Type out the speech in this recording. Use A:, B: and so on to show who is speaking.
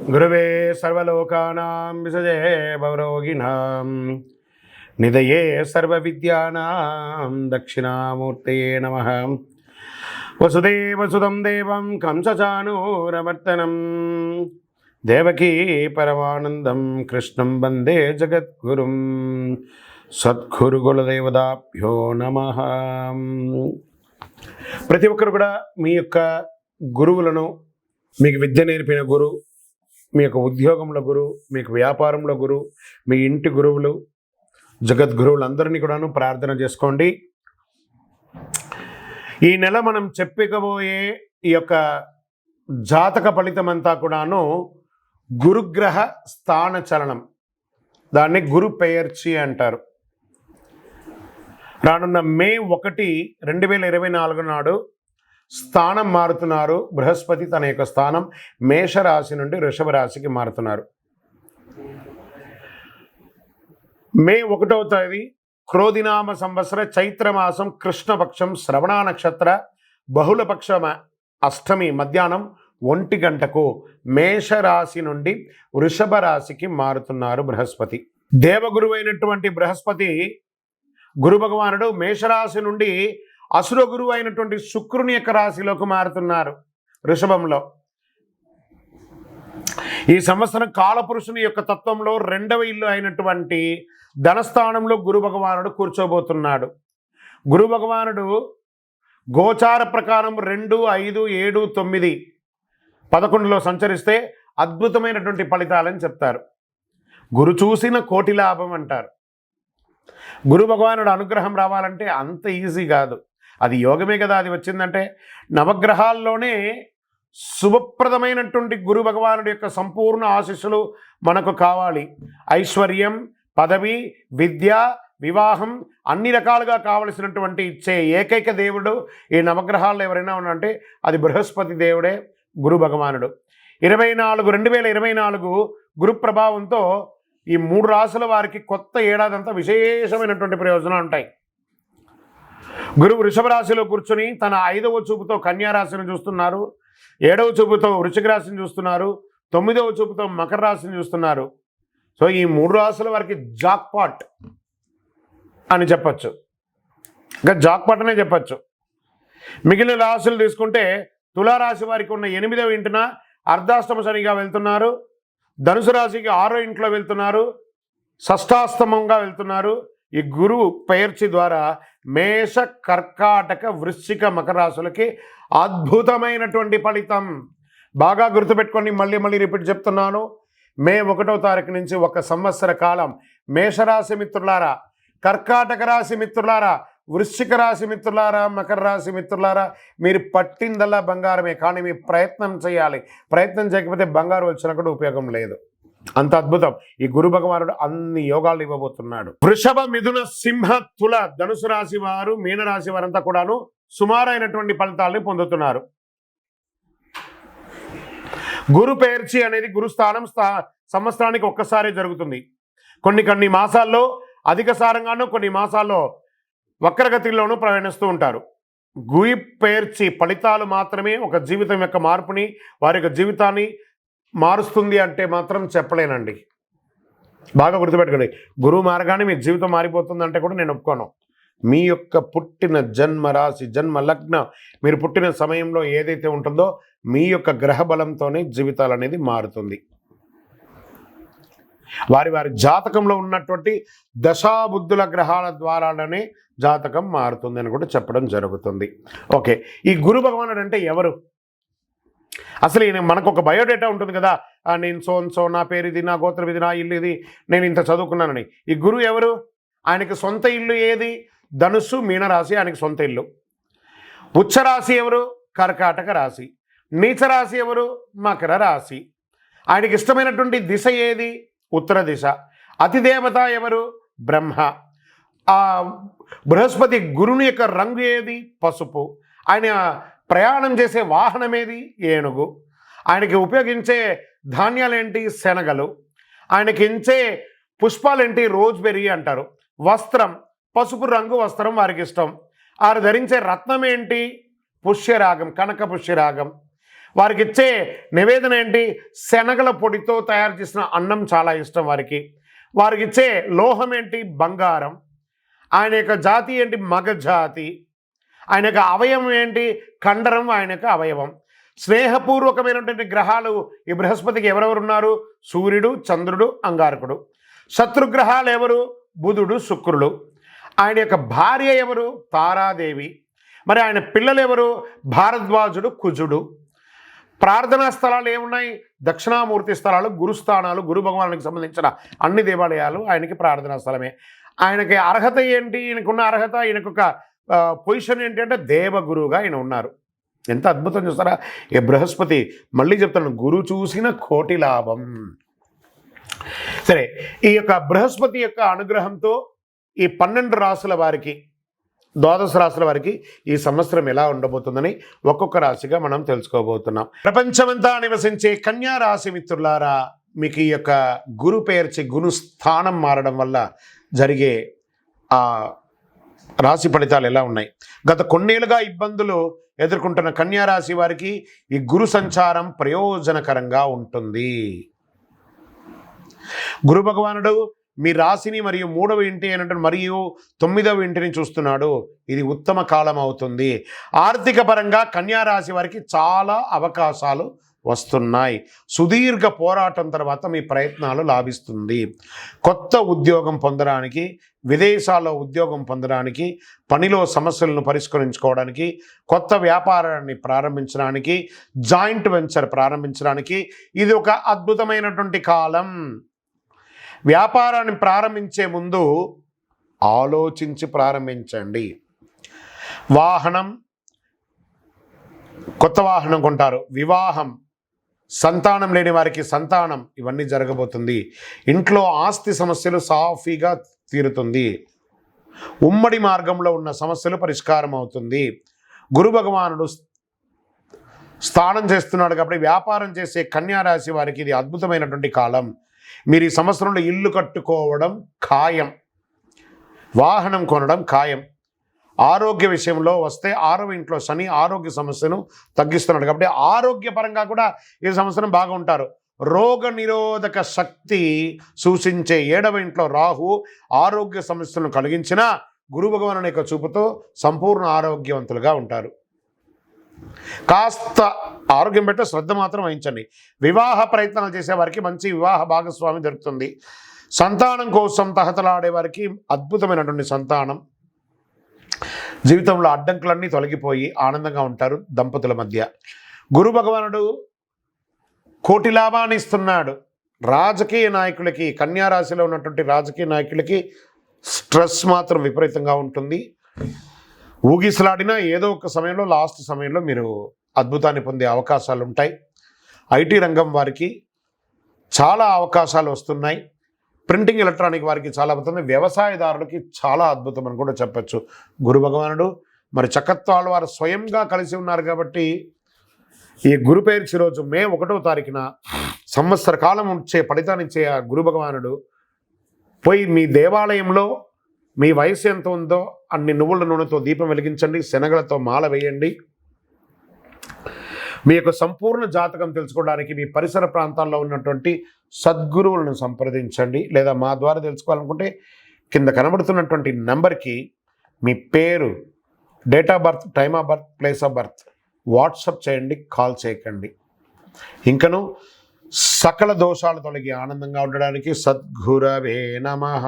A: గురవే సర్వలోకానాం విసజే భవరోగిణాం నిదయే సర్వవిద్యానాం దక్షిణామూర్తయే నమః. వసుదేవసుతం దేవం కంసచానూరమర్దనం దేవకీ పరమానందం కృష్ణం వందే జగద్గురుం. సద్గురుకులదేవతాభ్యో నమః. ప్రతి ఒక్కరు కూడా మీ యొక్క గురువులను, మీకు విద్య నేర్పిన గురువు, మీ యొక్క ఉద్యోగంలో గురువు, మీకు వ్యాపారంలో గురువు, మీ ఇంటి గురువులు, జగద్గురువులందరినీ కూడాను ప్రార్థన చేసుకోండి. ఈ నెల మనం చెప్పుకోబోయే ఈ యొక్క జాతక ఫలితం అంతా కూడాను గురుగ్రహ స్థాన చలనం, దాన్ని గురు పెయర్చి అంటారు. రానున్న మే 1, 2024 నాడు స్థానం మారుతున్నారు. బృహస్పతి తన యొక్క స్థానం మేషరాశి నుండి వృషభ రాశికి మారుతున్నారు. మే 1వ తేదీ క్రోధినామ సంవత్సర చైత్రమాసం కృష్ణపక్షం శ్రవణ నక్షత్ర బహుళపక్ష అష్టమి మధ్యాహ్నం 1 గంటకు మేషరాశి నుండి వృషభ రాశికి మారుతున్నారు బృహస్పతి. దేవగురువు అయినటువంటి బృహస్పతి గురు భగవానుడు మేషరాశి నుండి అసుర గురువు అయినటువంటి శుక్రుని యొక్క రాశిలోకి మారుతున్నారు వృషభంలో. ఈ సంవత్సరం కాలపురుషుని యొక్క తత్వంలో 2వ ఇల్లు అయినటువంటి ధనస్థానంలో గురు భగవానుడు కూర్చోబోతున్నాడు. గురు భగవానుడు గోచార ప్రకారం 2, 5, 7, 9, 11లో సంచరిస్తే అద్భుతమైనటువంటి ఫలితాలని చెప్తారు. గురు చూసిన కోటి లాభం అంటారు. గురు భగవానుడు అనుగ్రహం రావాలంటే అంత ఈజీ కాదు, అది యోగమే కదా. అది వచ్చిందంటే నవగ్రహాల్లోనే శుభప్రదమైనటువంటి గురు భగవానుడి యొక్క సంపూర్ణ ఆశీస్సులు మనకు కావాలి. ఐశ్వర్యం, పదవి, విద్య, వివాహం అన్ని రకాలుగా కావలసినటువంటి ఇచ్చే ఏకైక దేవుడు ఈ నవగ్రహాల్లో ఎవరైనా ఉన్నారంటే అది బృహస్పతి దేవుడే, గురు భగవానుడు. 2024 గురు ప్రభావంతో ఈ 3 రాశుల వారికి కొత్త ఏడాదంతా విశేషమైనటువంటి ప్రయోజనాలు ఉంటాయి. గురువు వృషభ రాశిలో కూర్చొని తన 5వ చూపుతో కన్యా రాశిని చూస్తున్నారు, 7వ చూపుతో వృశ్చిక రాశిని చూస్తున్నారు, 9వ చూపుతో మకర రాశిని చూస్తున్నారు. సో ఈ 3 రాశుల వారికి జాక్పాట్ అని చెప్పచ్చు, ఇంకా జాక్పాట్ అనే చెప్పచ్చు. మిగిలిన రాశులు తీసుకుంటే తులారాశి వారికి ఉన్న 8వ ఇంటిన అర్ధాష్టమ శనిగా వెళ్తున్నారు, ధనుసు రాశికి 6వ ఇంట్లో వెళ్తున్నారు, షష్టాష్టమంగా వెళ్తున్నారు. ఈ గురువు పెయర్చి ద్వారా మేష, కర్కాటక, వృశ్చిక, మకర రాశులకి అద్భుతమైనటువంటి ఫలితం. బాగా గుర్తుపెట్టుకోండి, మళ్ళీ రిపీట్ చెప్తున్నాను. మే 1వ తారీఖు నుంచి 1 సంవత్సర కాలం మేషరాశి మిత్రులారా, కర్కాటక రాశి మిత్రులారా, వృశ్చిక రాశి మిత్రులారా, మకర రాశి మిత్రులారా, మీరు పట్టిందల్లా బంగారమే. కానీ మీ ప్రయత్నం చేయాలి. ప్రయత్నం చేయకపోతే బంగారు వచ్చినా కూడా ఉపయోగం లేదు. అంత అద్భుతం. ఈ గురు భగవానుడు అన్ని యోగాలు ఇవ్వబోతున్నాడు. వృషభ, మిథున, సింహ, తుల, ధనుసు రాశి వారు, మీనరాశి వారంతా కూడాను సుమారైనటువంటి ఫలితాలని పొందుతున్నారు. గురు పెయర్చి అనేది గురుస్థానం సంవత్సరానికి ఒక్కసారి జరుగుతుంది. కొన్ని మాసాల్లో అధిక సారంగానూ, కొన్ని మాసాల్లో వక్రగతిలోనూ ప్రయాణిస్తూ ఉంటారు. గురు పెయర్చి ఫలితాలు మాత్రమే ఒక జీవితం యొక్క మార్పుని, వారి యొక్క జీవితాన్ని మారుస్తుంది అంటే మాత్రం చెప్పలేనండి. బాగా గుర్తుపెట్టుకోండి, గురువు మారగానే మీ జీవితం మారిపోతుంది అంటే కూడా నేను ఒప్పుకోను. మీ యొక్క పుట్టిన జన్మ రాశి, జన్మ లగ్నం, మీరు పుట్టిన సమయంలో ఏదైతే ఉంటుందో మీ యొక్క గ్రహ బలంతోనే జీవితాలు అనేది మారుతుంది. వారి జాతకంలో ఉన్నటువంటి దశాబుద్ధుల గ్రహాల ద్వారానే జాతకం మారుతుంది అని కూడా చెప్పడం జరుగుతుంది. ఓకే, ఈ గురు భగవానుడు అంటే ఎవరు? అసలు మనకు ఒక బయోడేటా ఉంటుంది కదా, నేను సో నా పేరు ఇది, నా గోత్రం ఇది, నా ఇల్లు ఇది, నేను ఇంత చదువుకున్నానని. ఈ గురువు ఎవరు? ఆయనకి సొంత ఇల్లు ఏది? ధనుస్సు, మీనరాశి ఆయనకి సొంత ఇల్లు. ఉచ్చరాశి ఎవరు? కర్కాటక రాశి. నీచరాశి ఎవరు? మకర రాశి. ఆయనకి ఇష్టమైనటువంటి దిశ ఏది? ఉత్తర దిశ. అతిదేవత ఎవరు? బ్రహ్మ. బృహస్పతి గురుని యొక్క రంగు ఏది? పసుపు. ఆయన ప్రయాణం చేసే వాహనం ఏది? ఏనుగు. ఆయనకి ఉపయోగించే ధాన్యాలేంటి? శనగలు. ఆయనకి ఇచ్చే పుష్పాలేంటి? రోజ్బెర్రీ అంటారు. వస్త్రం పసుపు రంగు వస్త్రం వారికి ఇష్టం. ఆయన ధరించే రత్నం ఏంటి? పుష్యరాగం, కనక పుష్యరాగం. వారికి ఇచ్చే నివేదన ఏంటి? శనగల పొడితో తయారు చేసిన అన్నం చాలా ఇష్టం వారికి. వారికి ఇచ్చే లోహం ఏంటి? బంగారం. ఆయన యొక్క జాతి ఏంటి? మగ జాతి. ఆయన యొక్క అవయవం ఏంటి? కండరం ఆయన యొక్క అవయవం. స్నేహపూర్వకమైనటువంటి గ్రహాలు ఈ బృహస్పతికి ఎవరెవరు ఉన్నారు? సూర్యుడు, చంద్రుడు, అంగారకుడు. శత్రుగ్రహాలు ఎవరు? బుధుడు, శుక్రుడు. ఆయన యొక్క భార్య ఎవరు? తారాదేవి. మరి ఆయన పిల్లలు ఎవరు? భారద్వాజుడు, కుజుడు. ప్రార్థనా స్థలాలు ఏమున్నాయి? దక్షిణామూర్తి స్థలాలు, గురుస్థానాలు, గురు భగవానునికి సంబంధించిన అన్ని దేవాలయాలు ఆయనకి ప్రార్థనా స్థలమే. ఆయనకి అర్హత ఏంటి? ఈయనకున్న అర్హత, ఈయనకొక పొజిషన్ ఏంటి అంటే దేవగురువుగా ఆయన ఉన్నారు. ఎంత అద్భుతం చూస్తారా ఈ బృహస్పతి. మళ్ళీ చెప్తాను, గురు చూసిన కోటి లాభం. సరే, ఈ యొక్క బృహస్పతి యొక్క అనుగ్రహంతో ఈ 12 రాసుల వారికి, ద్వాదశ రాశుల వారికి ఈ సంవత్సరం ఎలా ఉండబోతుందని ఒక్కొక్క రాశిగా మనం తెలుసుకోబోతున్నాం. ప్రపంచమంతా నివసించే కన్యా రాశి మిత్రులారా, మీకు ఈ యొక్క గురు పేర్చి గురు స్థానం మారడం వల్ల జరిగే ఆ రాశి ఫలితాలు ఎలా ఉన్నాయి? గత కొన్నేళ్ళుగా ఇబ్బందులు ఎదుర్కొంటున్న కన్యా రాశి వారికి ఈ గురు సంచారం ప్రయోజనకరంగా ఉంటుంది. గురు భగవానుడు మీ రాశిని మరియు 3వ ఇంటి అయినటువంటి మరియు 9వ ఇంటిని చూస్తున్నాడు. ఇది ఉత్తమ కాలం అవుతుంది. ఆర్థిక పరంగా కన్యా రాశి వారికి చాలా అవకాశాలు వస్తున్నాయి. సుదీర్ఘ పోరాటం తర్వాత మీ ప్రయత్నాలు లాభిస్తుంది. కొత్త ఉద్యోగం పొందడానికి, విదేశాల్లో ఉద్యోగం పొందడానికి, పనిలో సమస్యలను పరిష్కరించుకోవడానికి, కొత్త వ్యాపారాన్ని ప్రారంభించడానికి, జాయింట్ వెంచర్ ప్రారంభించడానికి ఇది ఒక అద్భుతమైనటువంటి కాలం. వ్యాపారాన్ని ప్రారంభించే ముందు ఆలోచించి ప్రారంభించండి. వాహనం, కొత్త వాహనం కొంటారు. వివాహం, సంతానం లేని వారికి సంతానం, ఇవన్నీ జరగబోతుంది. ఇంట్లో ఆస్తి సమస్యలు సాఫీగా తీరుతుంది. ఉమ్మడి మార్గంలో ఉన్న సమస్యలు పరిష్కారం అవుతుంది. గురు భగవానుడు స్థానం చేస్తున్నాడు కాబట్టి వ్యాపారం చేసే కన్యా రాశి వారికి ఇది అద్భుతమైనటువంటి కాలం. మీరు ఈ సంవత్సరంలో ఇల్లు కట్టుకోవడం ఖాయం, వాహనం కొనడం ఖాయం. ఆరోగ్య విషయంలో వస్తే 6వ ఇంట్లో శని ఆరోగ్య సమస్యను తగ్గిస్తున్నాడు కాబట్టి ఆరోగ్యపరంగా కూడా ఈ సంవత్సరం బాగా ఉంటారు. రోగ నిరోధక శక్తి సూచించే 7వ ఇంట్లో రాహు ఆరోగ్య సమస్యలను కలిగించిన గురు భగవానుని యొక్క చూపుతో సంపూర్ణ ఆరోగ్యవంతులుగా ఉంటారు. కాస్త ఆరోగ్యం పెట్టే శ్రద్ధ మాత్రం వహించండి. వివాహ ప్రయత్నాలు చేసే వారికి మంచి వివాహ భాగస్వామి దొరుకుతుంది. సంతానం కోసం తహతలాడే వారికి అద్భుతమైనటువంటి సంతానం. జీవితంలో అడ్డంకులన్నీ తొలగిపోయి ఆనందంగా ఉంటారు దంపతుల మధ్య. గురు భగవానుడు కోటి లాభాన్ని ఇస్తున్నాడు. రాజకీయ నాయకులకి, కన్యా రాశిలో ఉన్నటువంటి రాజకీయ నాయకులకి స్ట్రెస్ మాత్రం విపరీతంగా ఉంటుంది. ఊగిసలాడినా ఏదో ఒక సమయంలో, లాస్ట్ సమయంలో మీరు అద్భుతాన్ని పొందే అవకాశాలు ఉంటాయి. ఐటీ రంగం వారికి చాలా అవకాశాలు వస్తున్నాయి. ప్రింటింగ్ ఎలక్ట్రానిక్ వారికి చాలా అద్భుతం. వ్యవసాయదారులకి చాలా అద్భుతం అని కూడా చెప్పచ్చు. గురు భగవానుడు మరి చక్కత్వాళ్ళ వారు స్వయంగా కలిసి ఉన్నారు కాబట్టి ఈ గురు పేర్చి రోజు మే 1వ తారీఖున సంవత్సర కాలం వచ్చే ఫలితాన్ని ఇచ్చే ఆ గురు భగవానుడు పోయి మీ దేవాలయంలో మీ వయసు ఎంత ఉందో అన్ని నువ్వుల నూనెతో దీపం వెలిగించండి, శనగలతో మాల వేయండి. మీ యొక్క సంపూర్ణ జాతకం తెలుసుకోవడానికి మీ పరిసర ప్రాంతాల్లో ఉన్నటువంటి సద్గురువులను సంప్రదించండి. లేదా మా ద్వారా తెలుసుకోవాలనుకుంటే కింద కనబడుతున్నటువంటి నెంబర్కి మీ పేరు, date of birth, time of birth, place of birth WhatsApp చేయండి, కాల్ చేయకండి. ఇంకను సకల దోషాలు తొలగి ఆనందంగా ఉండడానికి సద్గురవే నమః.